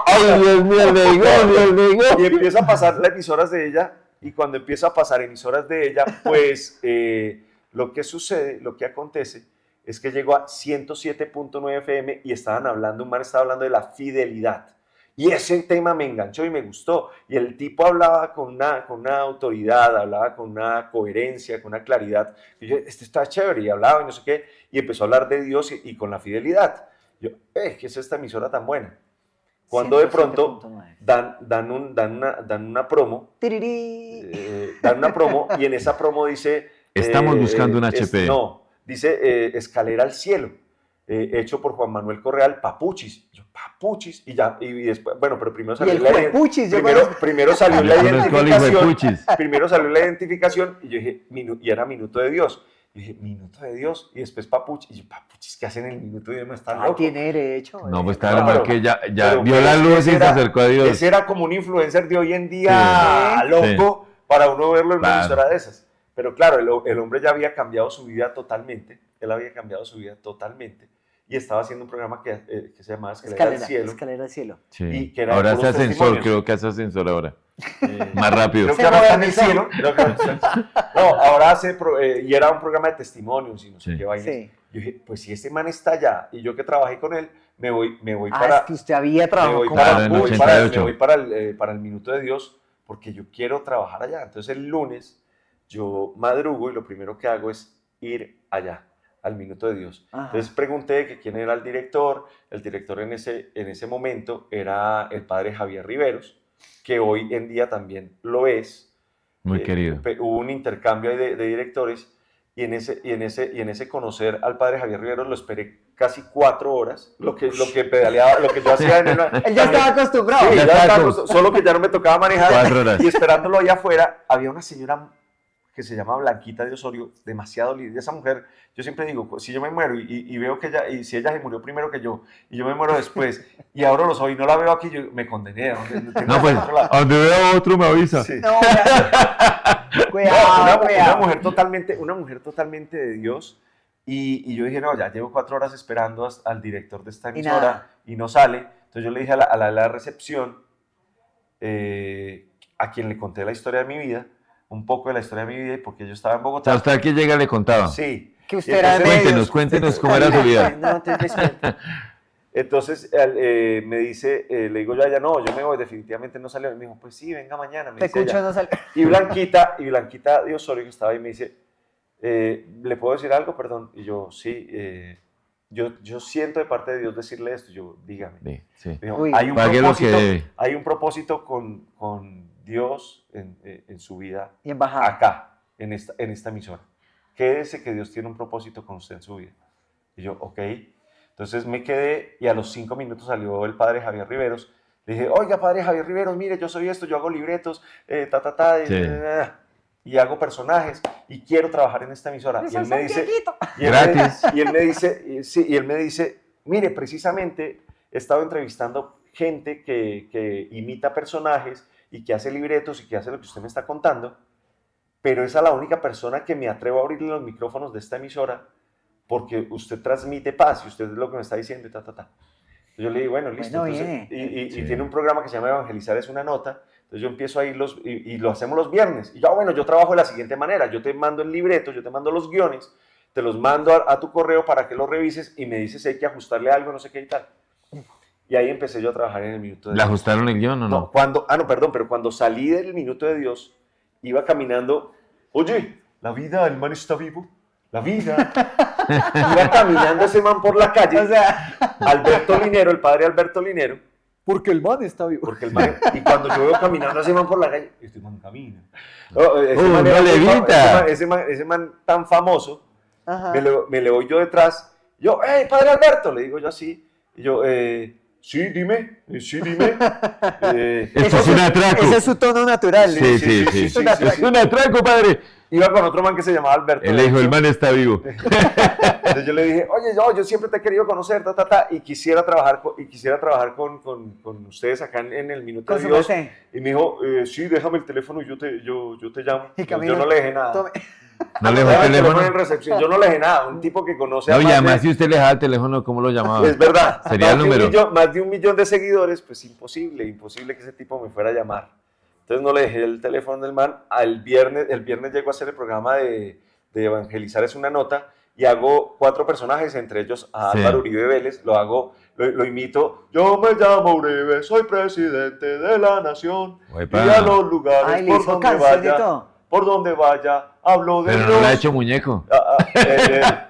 [SPEAKER 5] ¡Ay, Dios mío, el negocio!
[SPEAKER 4] Y empieza a pasar las emisoras de ella, y cuando empieza a pasar emisoras de ella, pues lo que sucede, lo que acontece, es que llegó a 107.9 FM y un man estaba hablando de la fidelidad. Y ese tema me enganchó y me gustó. Y el tipo hablaba con una autoridad, hablaba con una coherencia, con una claridad. Y yo, este está chévere, y hablaba y no sé qué. Y empezó a hablar de Dios y con la fidelidad. Yo, ¿qué es esta emisora tan buena? Cuando de pronto
[SPEAKER 3] 107.9.
[SPEAKER 4] dan una promo,
[SPEAKER 3] Tirirí.
[SPEAKER 4] dan una promo y en esa promo dice...
[SPEAKER 5] Estamos buscando un HP.
[SPEAKER 4] Dice Escalera al Cielo, hecho por Juan Manuel Correal, Papuchis. Yo, Papuchis, y después, bueno, pero primero
[SPEAKER 3] Y
[SPEAKER 4] salió
[SPEAKER 3] el juepuchis, yo
[SPEAKER 4] primero salió la
[SPEAKER 5] Yo conozco al hijo de
[SPEAKER 4] identificación.
[SPEAKER 5] Puchis.
[SPEAKER 4] Primero salió la identificación y yo dije, y era Minuto de Dios. Yo dije, Minuto de Dios, y después Papuchis. Y yo, Papuchis, ¿qué hacen en el Minuto de Dios? No están locos.
[SPEAKER 3] Tiene derecho.
[SPEAKER 5] No, pues
[SPEAKER 4] No,
[SPEAKER 5] estaba
[SPEAKER 4] pero-
[SPEAKER 5] mal que ya
[SPEAKER 4] pero
[SPEAKER 5] vio la luz y se acercó a Dios.
[SPEAKER 4] Ese era como un influencer de hoy en día,
[SPEAKER 3] Sí.
[SPEAKER 4] loco, para uno verlo en una
[SPEAKER 5] Claro.
[SPEAKER 4] emisora de esas. Pero claro, el hombre ya había cambiado su vida totalmente. Él había cambiado su vida totalmente. Y estaba haciendo un programa que se llamaba Escalera al Cielo.
[SPEAKER 3] Escalera al cielo.
[SPEAKER 5] Sí.
[SPEAKER 4] y que era de
[SPEAKER 5] Ahora hace
[SPEAKER 4] puros
[SPEAKER 5] ascensor,
[SPEAKER 4] testimonios.
[SPEAKER 5] creo que hace ascensor ahora. Más rápido.
[SPEAKER 4] Creo que ahora está en el cielo. No, ahora y era un programa de testimonios y no sé
[SPEAKER 5] Sí.
[SPEAKER 4] qué vainas.
[SPEAKER 3] Sí.
[SPEAKER 4] Yo dije, pues si este man está allá y yo que trabajé con él, me voy
[SPEAKER 3] Ah,
[SPEAKER 4] para...
[SPEAKER 3] es que usted había
[SPEAKER 4] Me
[SPEAKER 3] trabajado
[SPEAKER 4] voy
[SPEAKER 3] con
[SPEAKER 5] Claro,
[SPEAKER 4] para,
[SPEAKER 5] en
[SPEAKER 4] me
[SPEAKER 5] 88.
[SPEAKER 4] voy para el Minuto de Dios porque yo quiero trabajar allá. Entonces el lunes yo madrugo y lo primero que hago es ir allá, al Minuto de Dios.
[SPEAKER 3] Ajá.
[SPEAKER 4] Entonces pregunté que quién era el director. El director en ese momento era el padre Javier Riveros, que hoy en día también lo es.
[SPEAKER 5] Muy querido.
[SPEAKER 4] Hubo un intercambio ahí de directores y en ese conocer al padre Javier Riveros lo esperé casi 4 horas, lo que pedaleaba, lo que yo hacía en el...
[SPEAKER 3] Él ya estaba acostumbrado.
[SPEAKER 4] Sí,
[SPEAKER 5] Ya
[SPEAKER 4] ya
[SPEAKER 5] estaba
[SPEAKER 4] estaba solo que ya no me tocaba manejar.
[SPEAKER 5] 4 horas.
[SPEAKER 4] Y esperándolo allá afuera, había una señora que se llama Blanquita de Osorio, demasiado linda. Esa mujer, yo siempre digo, si yo me muero y veo que ella, y si ella se murió primero que yo, y yo me muero después, y abro los ojos y no la veo aquí, yo me condené.
[SPEAKER 5] No, pues, a donde vea otro me avisa.
[SPEAKER 4] Sí.
[SPEAKER 3] No,
[SPEAKER 4] No,
[SPEAKER 3] cuidado, cuidado.
[SPEAKER 4] una mujer totalmente de Dios. Y yo dije, no, ya llevo 4 horas esperando al director de esta
[SPEAKER 3] Y
[SPEAKER 4] emisora
[SPEAKER 3] nada.
[SPEAKER 4] y no sale. Entonces yo le dije a la recepción, a quien le conté la historia de mi vida, un poco de la historia de mi vida y porque yo estaba en
[SPEAKER 5] O sea,
[SPEAKER 4] Bogotá.
[SPEAKER 5] hasta aquí llega le contaba.
[SPEAKER 4] Sí.
[SPEAKER 3] Que
[SPEAKER 4] Y
[SPEAKER 3] usted era de
[SPEAKER 4] entonces-
[SPEAKER 3] medios.
[SPEAKER 5] Cuéntenos cómo era su vida.
[SPEAKER 3] No, te descuento.
[SPEAKER 4] Entonces me dice, le digo yo a ella, no, yo me voy, definitivamente no salió. Y me dijo, pues sí, venga mañana. Me dice
[SPEAKER 3] Pecucho
[SPEAKER 4] ella.
[SPEAKER 3] no sale.
[SPEAKER 4] Y Blanquita de Osorio, que estaba ahí, me dice, ¿le puedo decir algo? Perdón. Y yo, sí, yo siento de parte de Dios decirle esto. Y yo, dígame.
[SPEAKER 5] Sí, sí.
[SPEAKER 4] Me dijo,
[SPEAKER 3] Uy.
[SPEAKER 5] Pague lo que debe.
[SPEAKER 4] hay un propósito con Dios en su vida
[SPEAKER 3] Y embajada.
[SPEAKER 4] acá, en esta emisora. Quédese que Dios tiene un propósito con usted en su vida. Y yo, ok. Entonces me quedé y a los 5 minutos salió el padre Javier Riveros. Le dije, oiga, padre Javier Riveros, mire, yo soy esto, yo hago libretos,
[SPEAKER 5] Sí.
[SPEAKER 4] y hago personajes y quiero trabajar en esta emisora. Y él me dice,
[SPEAKER 5] Gratis.
[SPEAKER 4] y él me dice, mire, precisamente he estado entrevistando gente que imita personajes y que hace libretos y que hace lo que usted me está contando, pero es a la única persona que me atrevo a abrirle los micrófonos de esta emisora porque usted transmite paz y usted es lo que me está diciendo y Entonces yo le digo, bueno, listo.
[SPEAKER 3] Bueno,
[SPEAKER 4] Entonces,
[SPEAKER 3] bien.
[SPEAKER 4] y
[SPEAKER 5] Sí.
[SPEAKER 4] tiene un programa que se llama Evangelizar es una nota. Entonces yo empiezo a ir y lo hacemos los viernes. Y yo, bueno, yo trabajo de la siguiente manera. Yo te mando el libreto, yo te mando los guiones, te los mando a tu correo para que los revises y me dices si hay que ajustarle algo, no sé qué y tal. Y ahí empecé yo a trabajar en el Minuto de
[SPEAKER 5] ¿Le
[SPEAKER 4] Dios.
[SPEAKER 5] ajustaron el guión o no?
[SPEAKER 4] Pero cuando salí del Minuto de Dios, iba caminando, oye, la vida, el man está vivo, la vida. Iba caminando ese man por la calle,
[SPEAKER 3] O sea,
[SPEAKER 4] Alberto Linero, el padre Alberto Linero,
[SPEAKER 3] porque el man está vivo.
[SPEAKER 4] porque el man, y cuando yo veo caminando a ese man por la calle, este man camina. Ese
[SPEAKER 5] ¡Oh,
[SPEAKER 4] man
[SPEAKER 5] no
[SPEAKER 4] era muy
[SPEAKER 5] levita!
[SPEAKER 4] ese man tan famoso,
[SPEAKER 3] Ajá.
[SPEAKER 4] me le voy yo detrás, yo, hey, padre Alberto, le digo yo así, y yo, sí, dime.
[SPEAKER 5] Esto es un atraco.
[SPEAKER 3] Ese es su tono natural.
[SPEAKER 5] Sí, sí, sí.
[SPEAKER 3] Es un atraco.
[SPEAKER 5] Es un atraco, padre.
[SPEAKER 4] Iba con otro man que se llamaba Alberto.
[SPEAKER 5] Él le dijo, el man está vivo.
[SPEAKER 4] Entonces yo le dije, oye, yo siempre te he querido conocer, y quisiera trabajar con ustedes acá en el Minuto
[SPEAKER 3] Con
[SPEAKER 4] de
[SPEAKER 3] su
[SPEAKER 4] Dios.
[SPEAKER 3] merced.
[SPEAKER 4] Y me dijo, sí, déjame el teléfono y yo te llamo.
[SPEAKER 3] Y
[SPEAKER 4] Yo
[SPEAKER 3] camino.
[SPEAKER 4] no le dije nada.
[SPEAKER 3] Tome.
[SPEAKER 5] No le dejó
[SPEAKER 4] Déjame
[SPEAKER 5] el
[SPEAKER 4] en
[SPEAKER 5] teléfono.
[SPEAKER 4] recepción. Yo no le dije nada. Un tipo que conoce
[SPEAKER 5] No, y
[SPEAKER 4] más
[SPEAKER 5] además
[SPEAKER 4] de-
[SPEAKER 5] si usted le dejaba el teléfono, ¿cómo lo llamaba?
[SPEAKER 4] Es verdad.
[SPEAKER 5] Sería el
[SPEAKER 4] Más de un
[SPEAKER 5] número.
[SPEAKER 4] más de 1 millón de seguidores, pues imposible que ese tipo me fuera a llamar. Entonces no le dejé el teléfono del man. El viernes llego a hacer el programa de Evangelizar es una nota y hago 4 personajes, entre ellos a
[SPEAKER 5] Sí.
[SPEAKER 4] Álvaro Uribe Vélez. Lo imito. Yo me llamo Uribe, soy presidente de la nación.
[SPEAKER 5] Uepa.
[SPEAKER 4] Y a los lugares
[SPEAKER 3] Ay, le
[SPEAKER 4] por
[SPEAKER 3] hizo
[SPEAKER 4] donde
[SPEAKER 3] canción y
[SPEAKER 4] vaya,
[SPEAKER 3] todo.
[SPEAKER 4] por donde vaya, hablo de
[SPEAKER 5] Pero
[SPEAKER 4] Dios.
[SPEAKER 5] no le ha hecho muñeco.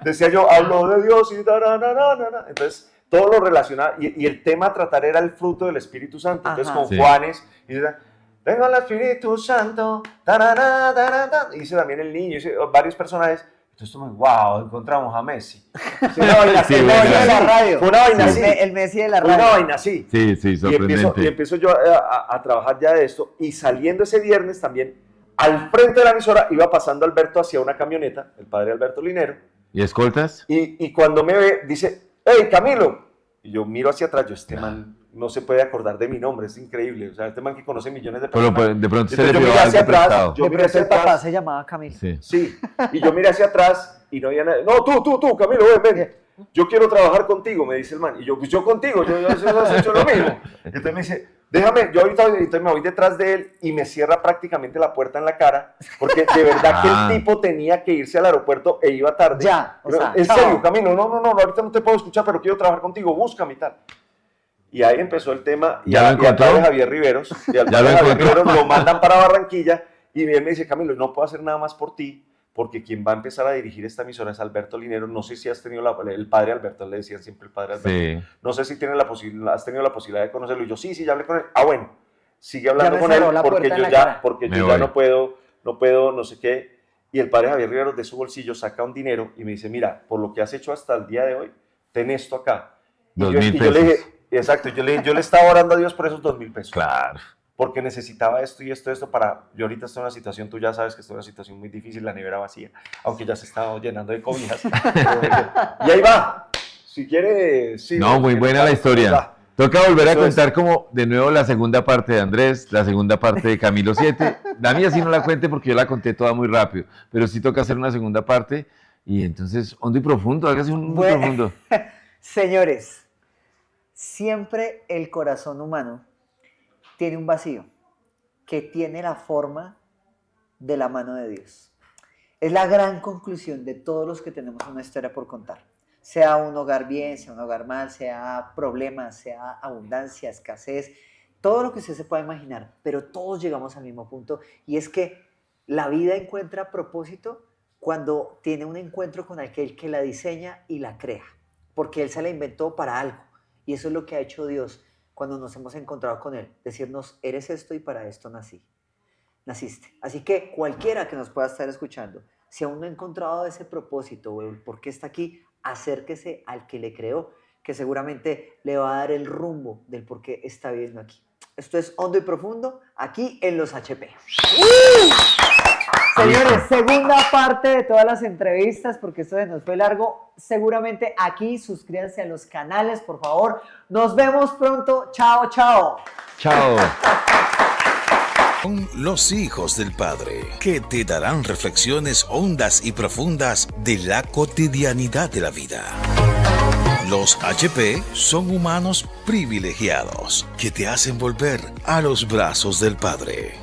[SPEAKER 4] Decía yo, hablo de Dios y taranana. Entonces, todo lo relacionado, y el tema a tratar era el fruto del Espíritu Santo. Entonces,
[SPEAKER 3] Ajá.
[SPEAKER 4] con
[SPEAKER 5] Sí.
[SPEAKER 4] Juanes, y dice, venga el Espíritu Santo, tarana, tarana. Y dice también el niño, dice varios personajes. Entonces, wow, encontramos a Messi. Sí, una vaina
[SPEAKER 5] Sí,
[SPEAKER 4] así,
[SPEAKER 5] bueno.
[SPEAKER 3] Messi de la radio.
[SPEAKER 4] Fue una vaina así.
[SPEAKER 3] El Messi de la
[SPEAKER 4] Fue una
[SPEAKER 3] radio.
[SPEAKER 4] vaina así.
[SPEAKER 5] Sí, sí,
[SPEAKER 4] Y
[SPEAKER 5] sorprendente.
[SPEAKER 4] empiezo yo a trabajar ya de esto. Y saliendo ese viernes también al frente de la emisora iba pasando Alberto hacia una camioneta, el padre Alberto Linero,
[SPEAKER 5] ¿Y escoltas?
[SPEAKER 4] y cuando me ve, dice, ¡Hey, Camilo! Y yo miro hacia atrás, este man no se puede acordar de mi nombre, es increíble. O sea, este man que conoce millones de
[SPEAKER 5] Pero
[SPEAKER 4] personas.
[SPEAKER 5] de pronto se
[SPEAKER 4] Entonces
[SPEAKER 5] le
[SPEAKER 4] yo
[SPEAKER 5] pidió
[SPEAKER 4] miré hacia
[SPEAKER 5] algo
[SPEAKER 4] atrás,
[SPEAKER 5] prestado.
[SPEAKER 4] yo
[SPEAKER 3] De
[SPEAKER 4] miré
[SPEAKER 3] pronto
[SPEAKER 4] hacia
[SPEAKER 3] el papá
[SPEAKER 4] atrás,
[SPEAKER 3] se llamaba Camilo.
[SPEAKER 5] Sí.
[SPEAKER 4] sí, y yo miré hacia atrás y no había nadie. No, tú, Camilo, ven. Yo quiero trabajar contigo, me dice el man. Y yo, pues yo contigo, yo has hecho lo mismo. Entonces me dice, déjame, yo ahorita me voy detrás de él y me cierra prácticamente la puerta en la cara, porque de verdad que el tipo tenía que irse al aeropuerto e iba tarde.
[SPEAKER 3] Ya, o sea,
[SPEAKER 4] en
[SPEAKER 3] chao.
[SPEAKER 4] serio, Camilo, no, ahorita no te puedo escuchar, pero quiero trabajar contigo, búscame y tal. Y ahí empezó el tema, y
[SPEAKER 5] ¿Ya lo
[SPEAKER 4] al
[SPEAKER 5] encontró?
[SPEAKER 4] padre Javier Riveros, y al
[SPEAKER 5] ¿Ya
[SPEAKER 4] padre
[SPEAKER 5] lo
[SPEAKER 4] Javier
[SPEAKER 5] encontró?
[SPEAKER 4] Riveros lo mandan para Barranquilla, y él me dice, Camilo, no puedo hacer nada más por ti, porque quien va a empezar a dirigir esta emisora es Alberto Linero. No sé si has tenido el padre Alberto, le decían siempre el padre Alberto.
[SPEAKER 5] Sí.
[SPEAKER 4] No sé si has tenido la posibilidad de conocerlo. Y yo, sí, ya hablé con él. Ah, bueno, sigue hablando
[SPEAKER 3] me
[SPEAKER 4] con él
[SPEAKER 3] cerró la
[SPEAKER 4] porque
[SPEAKER 3] puerta en
[SPEAKER 4] yo
[SPEAKER 3] la
[SPEAKER 4] ya,
[SPEAKER 3] cara.
[SPEAKER 4] porque
[SPEAKER 5] Me
[SPEAKER 4] yo ya
[SPEAKER 5] voy.
[SPEAKER 4] no puedo, no sé qué. Y el padre Javier Riveros de su bolsillo saca un dinero y me dice, mira, por lo que has hecho hasta el día de hoy, ten esto acá. Y
[SPEAKER 5] 2.000
[SPEAKER 4] yo le dije,
[SPEAKER 5] pesos.
[SPEAKER 4] exacto, yo le estaba orando a Dios por esos 2.000 pesos.
[SPEAKER 5] Claro.
[SPEAKER 4] Porque necesitaba esto y esto para... Yo ahorita estoy en una situación, tú ya sabes que estoy en una situación muy difícil, la nevera vacía, aunque ya se está llenando de cobijas. Y ahí va. Si quiere... Sí,
[SPEAKER 5] No, muy buena la historia.
[SPEAKER 4] Va.
[SPEAKER 5] Toca volver a
[SPEAKER 4] Eso es.
[SPEAKER 5] contar como de nuevo la segunda parte de Andrés, la segunda parte de Camilo 7. La mía sí no la cuente porque yo la conté toda muy rápido, pero sí toca hacer una segunda parte y entonces hondo y profundo, hágase un muy
[SPEAKER 3] Bueno.
[SPEAKER 5] profundo.
[SPEAKER 3] Señores, siempre el corazón humano tiene un vacío que tiene la forma de la mano de Dios. Es la gran conclusión de todos los que tenemos una historia por contar. Sea un hogar bien, sea un hogar mal, sea problemas, sea abundancia, escasez, todo lo que usted se pueda imaginar, pero todos llegamos al mismo punto y es que la vida encuentra propósito cuando tiene un encuentro con aquel que la diseña y la crea, porque Él se la inventó para algo y eso es lo que ha hecho Dios cuando nos hemos encontrado con Él, decirnos, eres esto y para esto naciste. Así que cualquiera que nos pueda estar escuchando, si aún no ha encontrado ese propósito o el por qué está aquí, acérquese al que le creó, que seguramente le va a dar el rumbo del por qué está viviendo aquí. Esto es Hondo y Profundo, aquí en los HP. Señores, segunda parte de todas las entrevistas, porque esto se nos fue largo. Seguramente aquí, suscríbanse a los canales, por favor. Nos vemos pronto. Chao, chao.
[SPEAKER 5] Chao.
[SPEAKER 1] Son los hijos del Padre, que te darán reflexiones hondas y profundas de la cotidianidad de la vida. Los HP son humanos privilegiados que te hacen volver a los brazos del Padre.